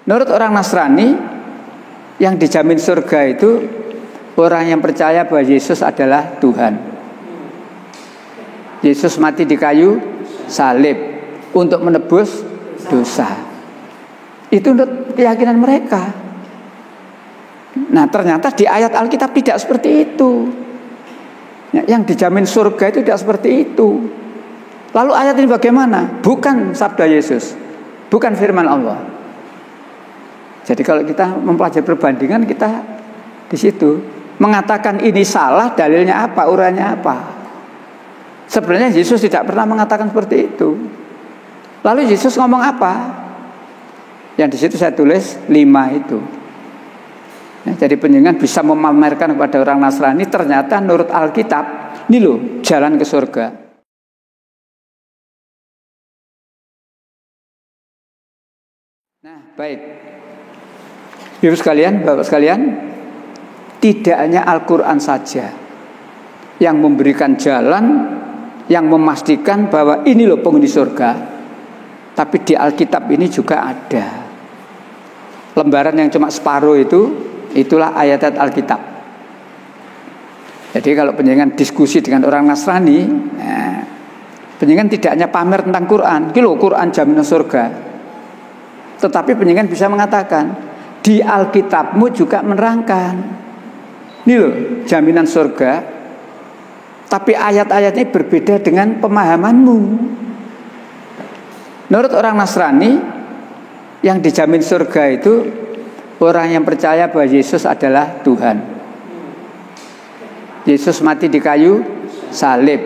Menurut orang Nasrani, yang dijamin surga itu orang yang percaya bahwa Yesus adalah Tuhan. Yesus mati di kayu salib untuk menebus dosa. Itu menurut keyakinan mereka. Nah, ternyata di ayat Alkitab tidak seperti itu. Yang dijamin surga itu tidak seperti itu. Lalu ayat ini bagaimana? Bukan sabda Yesus, bukan firman Allah. Jadi kalau kita mempelajari perbandingan, kita di situ mengatakan ini salah, dalilnya apa, uraiannya apa. Sebenarnya Yesus tidak pernah mengatakan seperti itu. Lalu Yesus ngomong apa? Yang di situ saya tulis 5 itu. Jadi penjenengan bisa memamerkan kepada orang Nasrani, ternyata menurut Alkitab ini loh jalan ke surga. Nah, baik. Ibu sekalian, Bapak sekalian, tidak hanya Al-Quran saja yang memberikan jalan, yang memastikan bahwa ini loh penghuni surga, tapi di Alkitab ini juga ada. Lembaran yang cuma separuh itu, itulah ayat-ayat Alkitab. Jadi kalau penjenengan diskusi dengan orang Nasrani, penjenengan tidak hanya pamer tentang Quran, ini loh Quran jaminan surga, tetapi penjenengan bisa mengatakan di Alkitabmu juga menerangkan ini loh jaminan surga, tapi ayat-ayatnya berbeda dengan pemahamanmu. Menurut orang Nasrani, yang dijamin surga itu orang yang percaya bahwa Yesus adalah Tuhan. Yesus mati di kayu salib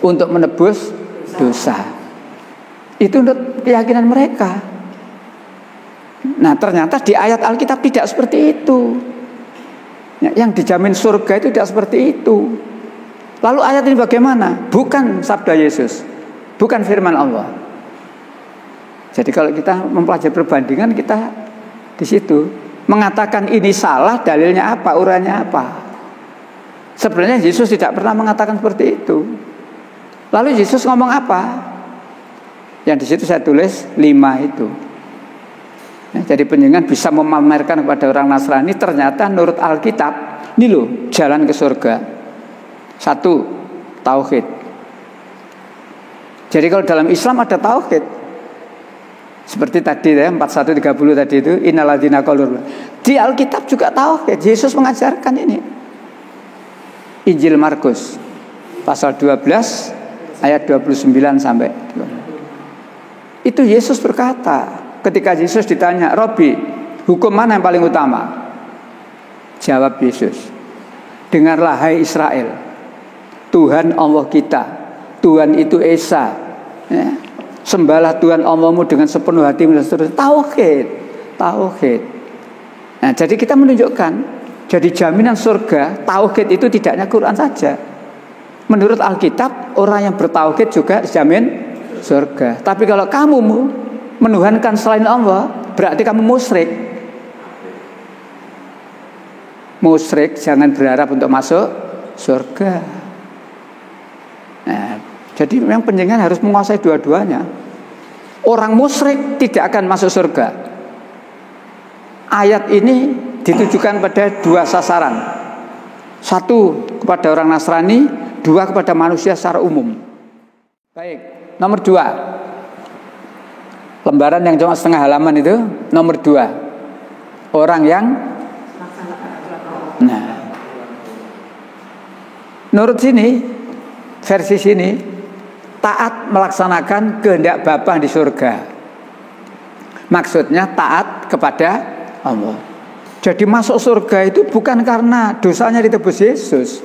untuk menebus dosa. Itu menurut keyakinan mereka. Nah, ternyata di ayat Alkitab tidak seperti itu. Yang dijamin surga itu tidak seperti itu. Lalu ayat ini bagaimana? Bukan sabda Yesus, bukan firman Allah. Jadi kalau kita mempelajari perbandingan, kita di situ mengatakan ini salah, dalilnya apa, uraiannya apa. Sebenarnya Yesus tidak pernah mengatakan seperti itu. Lalu Yesus ngomong apa? Yang di situ saya tulis 5 itu. Jadi penjenengan bisa memamerkan kepada orang Nasrani, ternyata menurut Alkitab ini loh jalan ke surga. 1, tauhid. Jadi kalau dalam Islam ada tauhid, seperti tadi ya 41:30 tadi itu, innalladzina qalu. Di Alkitab juga tauhid. Yesus mengajarkan ini. Injil Markus pasal 12 ayat 29 sampai 20. Itu Yesus berkata, ketika Yesus ditanya, "Robi, hukum mana yang paling utama?" Jawab Yesus, "Dengarlah hai Israel, Tuhan Allah kita, Tuhan itu Esa, ya. Sembahlah Tuhan Allahmu dengan sepenuh hatimu dan seterusnya." Tauhid, tauhid. Nah, jadi kita menunjukkan, jadi jaminan surga, tauhid itu tidak hanya Quran saja. Menurut Alkitab, orang yang bertauhid juga dijamin surga. Tapi kalau kamu menuhankan selain Allah, berarti kamu musyrik. Musyrik jangan berharap untuk masuk surga. Nah, jadi memang penjenengan harus menguasai dua-duanya. Orang musyrik tidak akan masuk surga. Ayat ini ditujukan pada 2 sasaran. 1 kepada orang Nasrani, 2 kepada manusia secara umum. Baik, nomor 2. Lembaran yang cuma setengah halaman itu, nomor 2. Orang yang menurut sini, versi sini, taat melaksanakan kehendak Bapa di surga. Maksudnya taat kepada Allah. Jadi masuk surga itu bukan karena dosanya ditebus Yesus,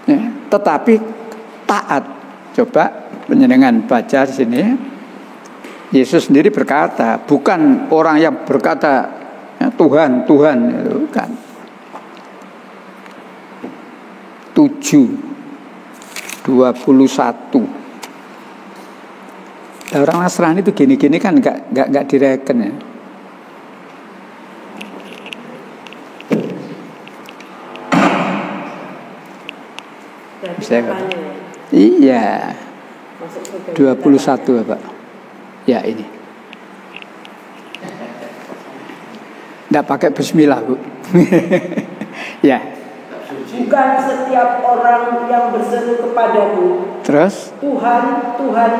ya, tetapi taat. Coba penjenengan baca di sini. Yesus sendiri berkata, bukan orang yang berkata ya, Tuhan, Tuhan, itu bukan. 7:21. Orang Nasrani itu gini-gini kan nggak direken ya. Iya. 21 Pak. Ya ini. Tidak pakai bismillah, Bu. Ya. Bukan setiap orang yang berseru kepadamu, terus Tuhan, Tuhan,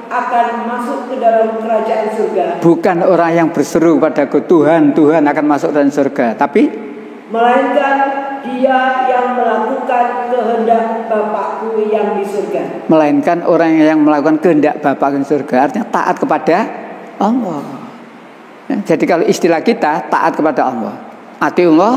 akan masuk ke dalam kerajaan surga. Bukan orang yang berseru padaku, Tuhan, Tuhan akan masuk dalam surga, tapi melainkan dia yang melakukan kehendak Bapakku yang di surga. Melainkan orang yang melakukan kehendak Bapa di surga, artinya taat kepada Allah. Ya, jadi kalau istilah kita taat kepada Allah, atiullah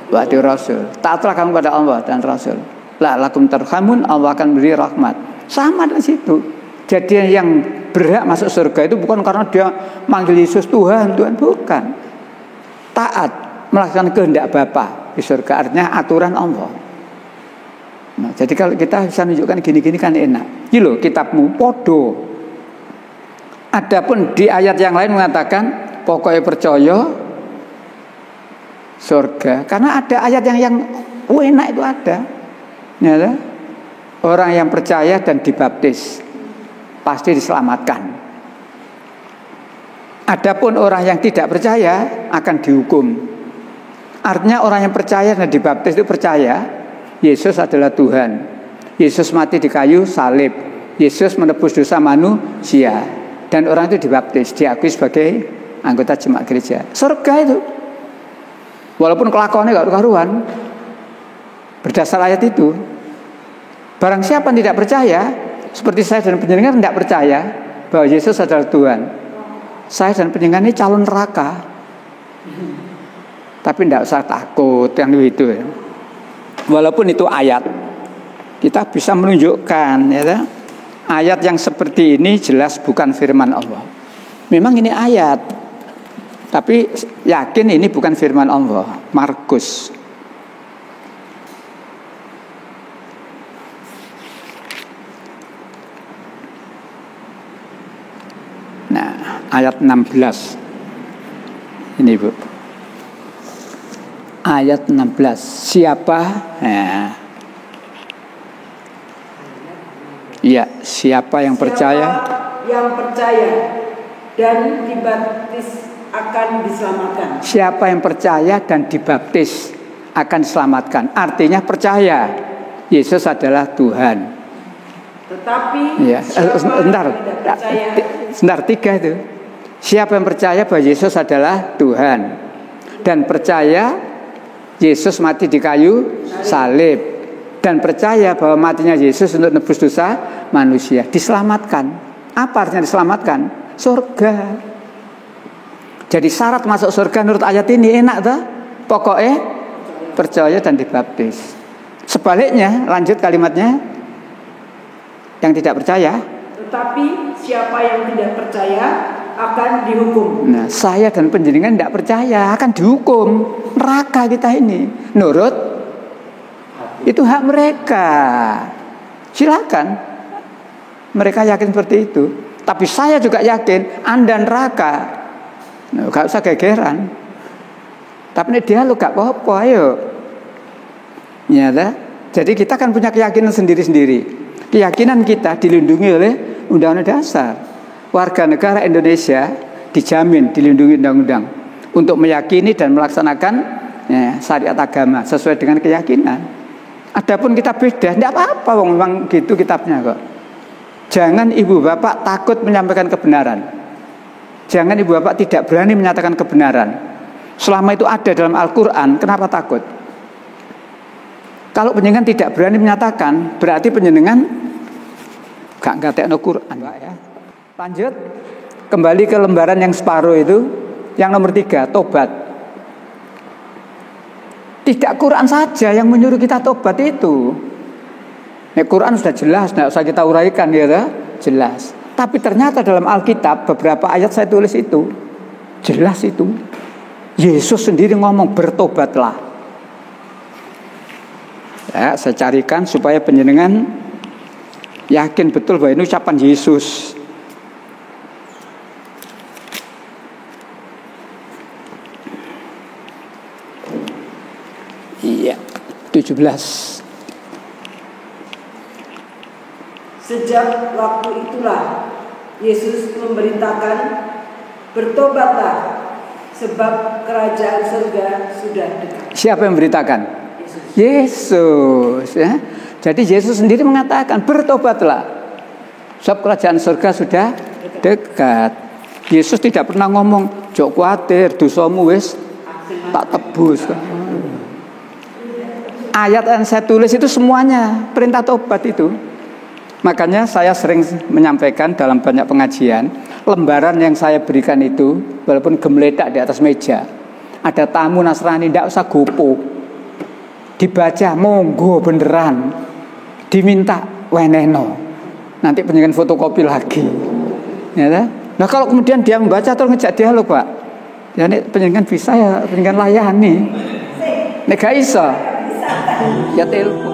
wa atiur rasul. Taatlah kamu kepada Allah dan Rasul. La lakum tarhamun, Allah akan beri rahmat. Sama dengan situ. Jadi yang berhak masuk surga itu bukan karena dia manggil Yesus Tuhan, Tuhan, bukan. Taat melaksanakan kehendak Bapa di surga, artinya aturan Allah. Nah, jadi kalau kita bisa menunjukkan gini-gini kan enak. Ini loh kitabmu podo. Adapun di ayat yang lain mengatakan pokoknya percaya surga. Karena ada ayat yang enak itu ada. Ya, orang yang percaya dan dibaptis pasti diselamatkan. Adapun orang yang tidak percaya akan dihukum. Artinya orang yang percaya dan dibaptis itu percaya Yesus adalah Tuhan. Yesus mati di kayu salib. Yesus menebus dosa manusia. Dan orang itu dibaptis, diakui sebagai anggota jemaat gereja. Surga itu. Walaupun kelakuannya gak karuan. Berdasar ayat itu. Barang siapa yang tidak percaya, seperti saya dan penjenengan tidak percaya bahwa Yesus adalah Tuhan. Saya dan penjenengan ini calon neraka. Tapi tidak usah takut yang itu. Walaupun itu ayat, kita bisa menunjukkan ya, ayat yang seperti ini jelas bukan firman Allah. Memang ini ayat, tapi yakin ini bukan firman Allah. Markus. Nah, ayat 16. Ini, Bu. Ayat 16. Siapa? Ya, siapa yang percaya? Yang percaya dan dibaptis akan diselamatkan. Siapa yang percaya dan dibaptis akan diselamatkan. Artinya percaya Yesus adalah Tuhan. Tetapi ya, sebentar 3 itu. Siapa yang percaya bahwa Yesus adalah Tuhan dan percaya Yesus mati di kayu salib dan percaya bahwa matinya Yesus untuk nebus dosa manusia, diselamatkan. Apa artinya diselamatkan? Surga. Jadi syarat masuk surga menurut ayat ini enak tuh. Pokoknya percaya dan dibaptis. Sebaliknya, lanjut kalimatnya, yang tidak percaya. Tetapi siapa yang tidak percaya akan dihukum. Nah, saya dan penjenengan tidak percaya akan dihukum. Neraka kita ini. Nurut itu hak mereka. Silakan. Mereka yakin seperti itu. Tapi saya juga yakin Anda neraka. Nah, gak usah gegeran. Tapi ini dialog gak apa-apa, ayo. Ya, jadi kita kan punya keyakinan sendiri-sendiri. Keyakinan kita dilindungi oleh Undang-Undang Dasar. Warga negara Indonesia dijamin dilindungi undang-undang untuk meyakini dan melaksanakan syariat agama sesuai dengan keyakinan. Adapun kita beda, tidak apa-apa, memang gitu kitabnya kok. Jangan ibu bapak takut menyampaikan kebenaran. Jangan ibu bapak tidak berani menyatakan kebenaran. Selama itu ada dalam Al-Quran, kenapa takut? Kalau penjenengan tidak berani menyatakan, berarti penjenengan gak ngatekno Quran, Pak, ya. Lanjut, kembali ke lembaran yang separuh itu, yang nomor 3, tobat. Tidak Quran saja yang menyuruh kita tobat itu. Quran sudah jelas, tidak usah kita uraikan, ya, jelas. Tapi ternyata dalam Alkitab beberapa ayat saya tulis itu, jelas itu. Yesus sendiri ngomong bertobatlah. Ya, saya carikan supaya penjenengan yakin betul bahwa ini ucapan Yesus. Iya, 17. Sejak waktu itulah Yesus memberitakan, bertobatlah sebab kerajaan surga sudah dekat. Siapa yang memberitakan? Yesus, ya. Jadi Yesus sendiri mengatakan bertobatlah, sebab kerajaan surga sudah dekat. Yesus tidak pernah ngomong jok kuatir dosamu wis tak tebus. Ayat yang saya tulis itu semuanya perintah tobat itu. Makanya saya sering menyampaikan dalam banyak pengajian, lembaran yang saya berikan itu walaupun gemeletak di atas meja, ada tamu Nasrani tidak usah gopo, dibaca monggo beneran, diminta weneno, nanti pengen fotokopi lagi, ya. Nah kalau kemudian dia membaca terus ngejak dialog, Pak, ya ini penjenengan bisa ya penjenengan layani, nek gak iso ya telepon.